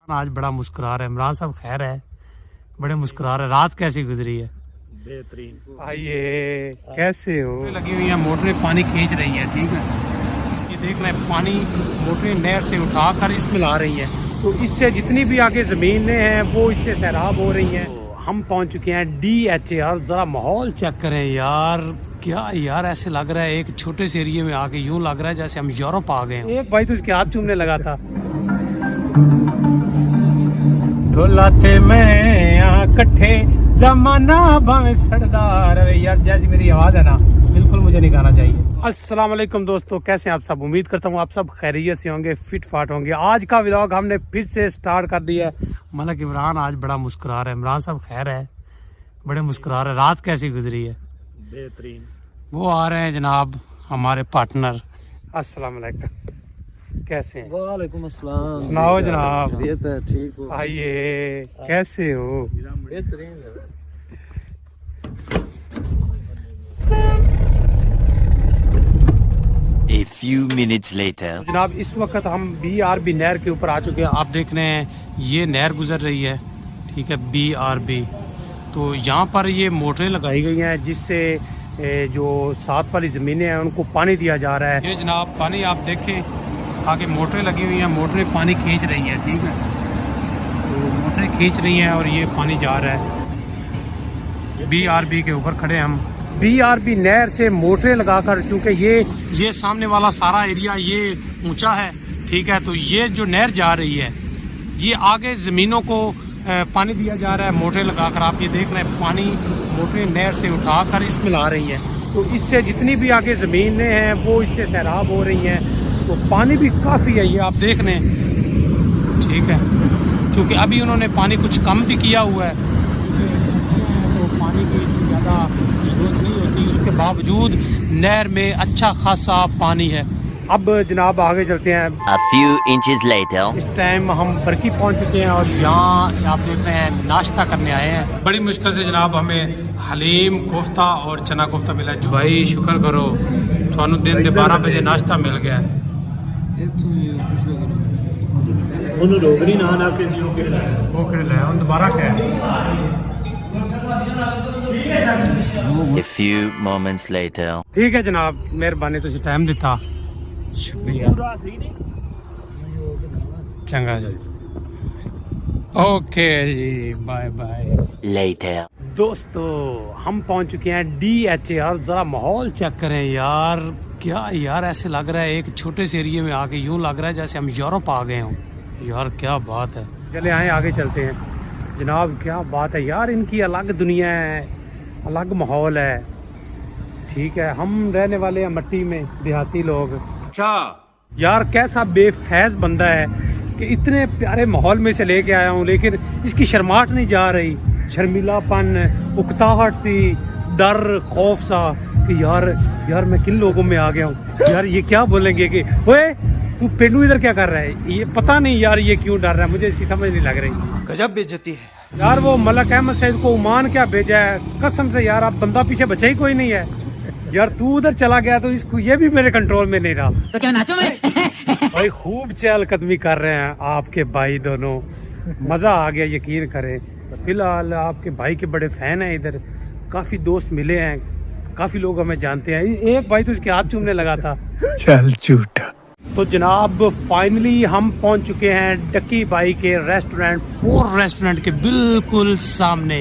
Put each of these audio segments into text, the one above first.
आज बड़ा मुस्कुरा रहा है इमरान साहब। खैर है, बड़े मुस्कुरा रहे। रात कैसी गुजरी है? बेहतरीन। आइए, कैसे हो? लगी हुई है, मोटरें पानी खींच रही हैं। ठीक है, ये देख रहे हैं, पानी मोटरें नहर से उठाकर इसमें ला रही हैं, तो इससे जितनी भी आगे ज़मीनें हैं वो इससे सैराब हो रही हैं। हम पहुंच चुके हैं DHA। ज़रा माहौल चेक करें यार, क्या यार, ऐसे लग रहा है एक छोटे से एरिया में आके यूं लग रहा है जैसे हम यूरोप आ गए हैं। एक भाई तो उसके हाथ चूमने लगा था। ढोलाते मैं यहाँ कट्ठे जमाना भावे सरदार। यार जैसी मेरी आवाज है ना, बिल्कुल मुझे नहीं गाना चाहिए। अस्सलाम वालेकुम दोस्तों, कैसे हैं आप सब? उम्मीद करता हूँ आप सब खैरियत से होंगे, फिट फाट होंगे। आज का व्लॉग हमने फिर से स्टार्ट कर दिया है। मलक इमरान आज बड़ा मुस्कुरा रहा है। इमरान साहब खैर है, बड़े मुस्कुरा रहे। रात कैसी गुजरी है? बेहतरीन। वो आ रहे हैं जनाब हमारे पार्टनर। अस्सलाम वालेकुम, कैसे हैं? वालेकुम अस्सलाम। सुनाओ जनाब। खैरियत है, ठीक हो? आइए, कैसे हो? बेहतरीन। A few minutes later. जनाब इस वक्त हम BRB नहर के ऊपर आ चुके हैं। आप देख रहे हैं ये नहर गुजर रही है, ठीक है, BRB। तो यहाँ पर ये मोटरें लगाई गई हैं जिससे जो साथ वाली ज़मीनें हैं उनको पानी दिया जा रहा है। ये जनाब पानी आप देखें, आगे मोटरें लगी हुई हैं, मोटरें पानी खींच रही हैं। ठीक है, तो मोटरें खींच रही हैं और ये पानी जा रहा है। BRB के ऊपर खड़े हम। BRB नहर से मोटरें लगाकर, चूँकि ये सामने वाला सारा एरिया ये ऊंचा है, ठीक है, तो ये जो नहर जा रही है ये आगे ज़मीनों को पानी दिया जा रहा है मोटरें लगाकर। आप ये देख रहे हैं, पानी मोटरें नहर से उठाकर इसमें ला रही हैं, तो इससे जितनी भी आगे ज़मीनें हैं वो इससे सैराब हो रही हैं। तो पानी भी काफ़ी है, ये आप देख रहे हैं, ठीक है, क्योंकि अभी उन्होंने पानी कुछ कम भी किया हुआ है, तो पानी की ज़्यादा जरूरत नहीं होती। उसके बावजूद नहर में अच्छा खासा पानी है। अब जनाब आगे चलते हैं। A few inches later. इस टाइम हम बरकी पहुंच चुके हैं और यहाँ आप देख रहे हैं नाश्ता करने आए हैं। बड़ी मुश्किल से जनाब हमें हलीम कोफ्ता और चना कोफ्ता मिला। जो भाई शुक्र करो, थानू दिन के 12 बजे नाश्ता मिल गया। डोगरी ना ना के दियो के वो किहड़े लै हुण दोबारा क्या है? A few moments later. ठीक है जनाब, मेहरबानी तुसीं टाइम दिता, शुक्रिया। चंगा जी, ओके जी, बाय बाय। Later. दोस्तों हम पहुंच चुके हैं DHA। और ज़रा माहौल चेक करें यार, क्या यार, ऐसे लग रहा है एक छोटे से एरिया में आके यूं लग रहा है जैसे हम यूरोप आ गए हों। यार क्या बात है। चले आए, आगे चलते हैं जनाब। क्या बात है यार, इनकी अलग दुनिया है, अलग माहौल है। ठीक है, हम रहने वाले हैं मट्टी में, देहाती लोग। अच्छा यार कैसा बेफैज बंदा है कि इतने प्यारे माहौल में से लेके आया हूँ, लेकिन इसकी शर्माहट नहीं जा रही। शर्मिलापन, उकताहट सी, डर, खौफ सा कि यार मैं किन लोगों में आ गया हूँ। यार ये क्या बोलेंगे कि ओए तू पेंडू इधर क्या कर रहा है? ये पता नहीं यार ये क्यों डर रहा है, मुझे इसकी समझ नहीं लग रही। गजब बेइज्जती है यार वो मलक अहमद सईद को ओमान क्या भेजा है, कसम से यार, अब बंदा पीछे बचा ही कोई नहीं है। यार तू उधर चला गया तो इसको ये भी मेरे कंट्रोल में नहीं रहा। तो क्या नाचो मैं? भाई खूब चहलकदमी कर रहे हैं आपके भाई दोनों, मज़ा आ गया, यकीन करें। फिलहाल आपके भाई के बड़े फ़ैन हैं इधर, काफ़ी दोस्त मिले हैं, काफ़ी लोग हमें जानते हैं। एक भाई तो इसके हाथ चूमने लगा था। चल झूठा। तो जनाब फाइनली हम पहुंच चुके हैं डक्की भाई के रेस्टोरेंट, 4 रेस्टोरेंट के बिल्कुल सामने।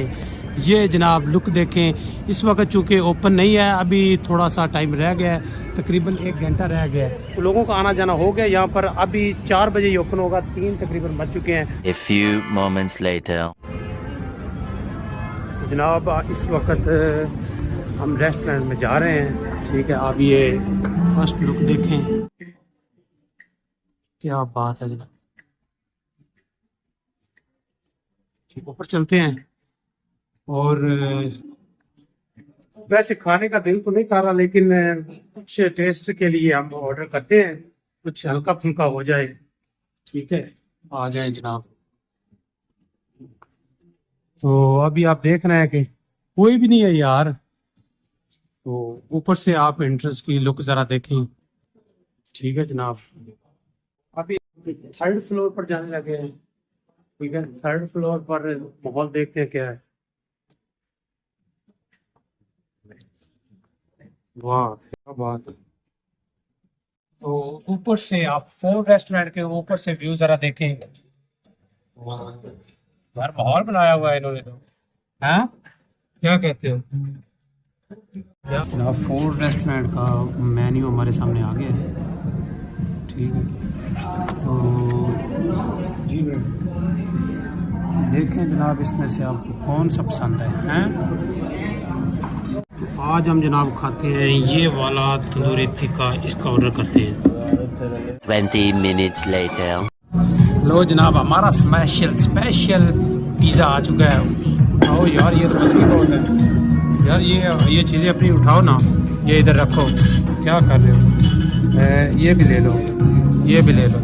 ये जनाब लुक देखें, इस वक्त चूँकि ओपन नहीं है, अभी थोड़ा सा टाइम रह गया है, तकरीबन 1 घंटा रह गया है, तो लोगों का आना जाना हो गया यहाँ पर। अभी 4 बजे ही ओपन होगा, 3 तकरीबन बज चुके हैं। A few moments later. जनाब इस वक्त हम रेस्टोरेंट में जा रहे हैं, ठीक है। आप ये फर्स्ट लुक देखें, क्या बात है जनाब। ठीक, ऊपर चलते हैं। और वैसे खाने का दिल तो नहीं कर रहा, लेकिन कुछ टेस्ट के लिए हम ऑर्डर करते हैं, कुछ हल्का फुल्का हो जाए। ठीक है, आ जाए जनाब। तो अभी आप देख रहे हैं कि कोई भी नहीं है यार, तो ऊपर से आप एंट्रेंस की लुक ज़रा देखें। ठीक है जनाब, अभी 3rd फ्लोर पर जाने लगे हैं। ठीक है, थर्ड फ्लोर पर माहौल देखते हैं क्या है। वाह क्या बात है। तो ऊपर से आप फोर्ड रेस्टोरेंट के ऊपर से व्यू जरा देखें। यार माहौल बनाया हुआ है इन्होंने तो। हाँ क्या कहते हो? जनाब फोर्ड रेस्टोरेंट का मेन्यू हमारे सामने आ गया है। ठीक है, तो देखें जनाब इसमें से आपको कौन सा पसंद है, हैं? तो आज हम जनाब खाते हैं ये वाला तंदूरी टिक्का, इसका ऑर्डर करते हैं। 20 minutes later. लो जनाब हमारा स्पेशल पिज़्ज़ा आ चुका है। उठाओ यार, ये तो मशीन बहुत है यार। ये चीज़ें अपनी उठाओ ना, ये इधर रखो। क्या कर रहे हो? ये भी ले लो, ये भी ले लो,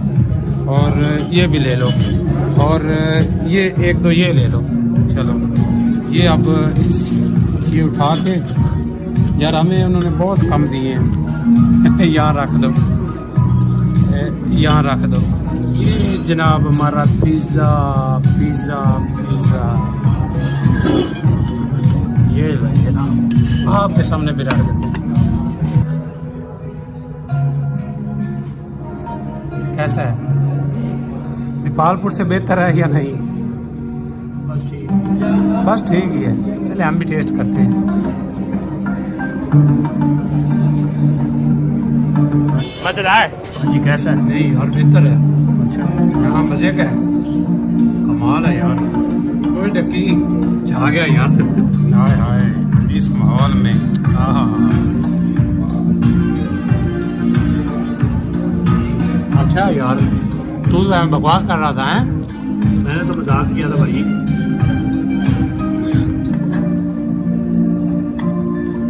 और ये भी ले लो, और ये एक दो ये ले लो। चलो ये अब ये उठा के यार हमें उन्होंने बहुत कम दिए हैं। यहाँ रख दो, यहाँ रख दो। ये जनाब हमारा पिज़्ज़ा पिज़्ज़ा पिज़्ज़ा, ये लो जनाब आपके सामने भी रख देते हैं। कैसा है? दीपालपुर से बेहतर है या नहीं? बस ठीक ही है। चले हम भी टेस्ट करते हैं। मजेदार जी, कैसा है? नहीं यार बेहतर है। अच्छा यहाँ मजे का है, कमाल है यार। कोई डकी जा गया यार। हाय हाय इस माहौल में। हाँ अच्छा यार, तू बकवास कर रहा था हैं? मैंने तो मजाक किया था भाई।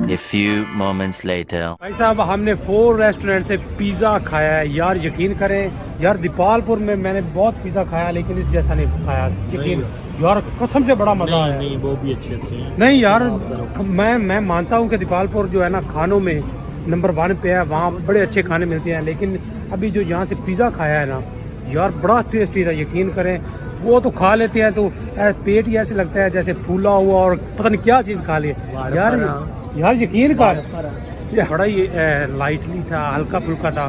A few moments later. भाई साहब हमने फोर रेस्टोरेंट से पिज़्ज़ा खाया है यार। यकीन करें यार, दीपालपुर में मैंने बहुत पिज़्ज़ा खाया लेकिन इस जैसा नहीं खाया। यकीन यार, कसम से बड़ा मजा आया। नहीं वो भी अच्छे थे। नहीं यार, मैं मानता हूँ कि दीपालपुर जो है ना खानों में नंबर 1 पे है। वहाँ बड़े अच्छे खाने मिलते हैं, लेकिन अभी जो यहाँ से पिज़्ज़ा खाया है ना यार, बड़ा टेस्टी था। यकीन करें वो तो खा लेते हैं तो पेट ही ऐसे लगता है जैसे फूला हुआ और पता नहीं क्या चीज़ खा लिए यार यकीन कर। बड़ा ही लाइटली था, हल्का फुल्का था,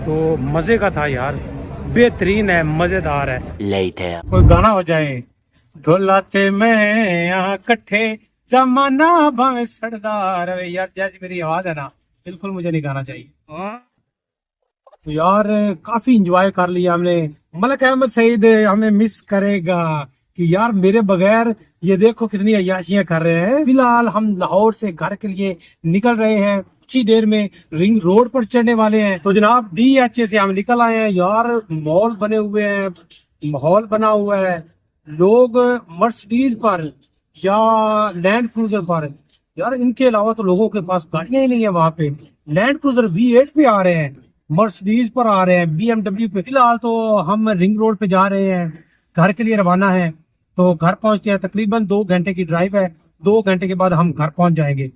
तो मज़े का था यार। बेहतरीन है, मज़ेदार है। Later. कोई गाना हो जाए। ढोलाते मैं यहाँ कट्ठे जमाना भावे सरदार। अरे यार जैसी मेरी आवाज है ना, बिल्कुल मुझे नहीं गाना चाहिए। तो यार काफी इंजॉय कर लिया हमने। मलिक अहमद सईद हमें मिस करेगा कि यार मेरे बगैर ये देखो कितनी अय्याशियां कर रहे हैं। फिलहाल हम लाहौर से घर के लिए निकल रहे हैं। कुछ ही देर में रिंग रोड पर चढ़ने वाले हैं। तो जनाब DHA से हम निकल आए हैं यार। मॉल बने हुए हैं, माहौल बना हुआ है। लोग मर्सिडीज पर या लैंड क्रूजर पर, यार इनके अलावा तो लोगों के पास गाड़ियां ही नहीं है। वहां पे लैंड क्रूजर V8 पे आ रहे हैं, मर्सिडीज पर आ रहे हैं, BMW पे। फिलहाल तो हम रिंग रोड पे जा रहे हैं, घर के लिए रवाना है। तो घर पहुंचते हैं, तकरीबन 2 घंटे की ड्राइव है। 2 घंटे के बाद हम घर पहुंच जाएंगे।